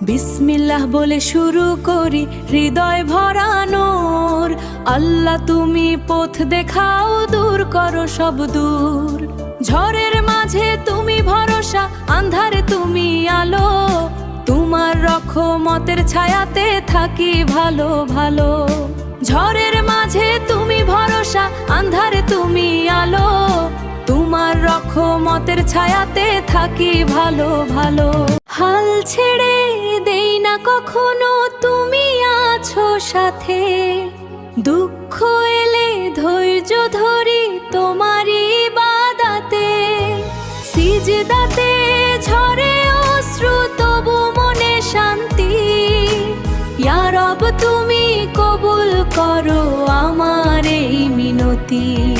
বিসমিল্লাহ বলে শুরু করি হৃদয় ভরানোর। আল্লাহ তুমি পথ দেখাও, দূর করো সব দূর। ঝড়ের মাঝে তুমি ভরসা, আন্ধারে তুমি আলো। তোমার রহমতের ছায়াতে থাকি ভালো ভালো। ঝড়ের মাঝে তুমি ভরসা, আন্ধারে তুমি আলো। তোমার রহমতের ছায়াতে থাকি ভালো ভালো। হাল ছেড়ে দেই না কখনো, তুমি আছো সাথে। দুঃখ এলে ধৈর্য ধরি তোমারই ইবাদতে। সিজদাতে ঝরে অশ্রু, তবু মনে শান্তি। ইয়া রব তুমি কবুল করো আমার এই মিনতি।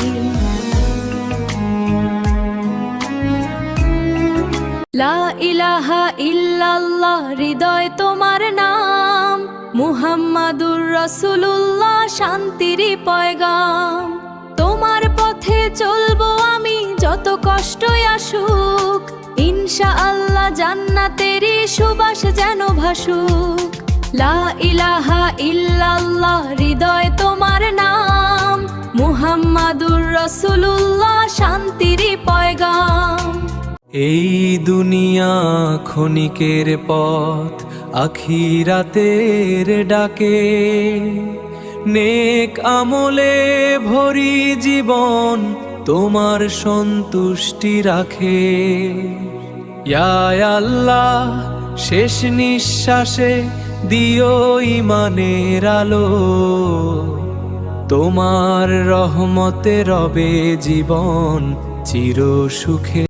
লা ইলাহা ইল্লাল্লাহ, হৃদয় তোমার নাম। মুহাম্মাদুর রাসূলুল্লাহ, শান্তির পয়গাম। তোমার পথে চলবো আমি, যত কষ্টই আসুক। ইনশাআল্লাহ জান্নাতেরই সুবাস যেন ভাসুক। লা ইলাহা ইল্লাল্লাহ, হৃদয় তোমার নাম। মুহাম্মাদুর রাসূলুল্লাহ, শান্তির পয়গাম। এই দুনিয়া ক্ষণিকের পথ, আখিরাতের ডাকে। নেক আমলে ভরি জীবন, তোমার সন্তুষ্টি রাখে। ইয়া আল্লাহ শেষ নিঃশ্বাসে দিও ইমানের আলো। তোমার রহমতে রবে জীবন চির সুখে।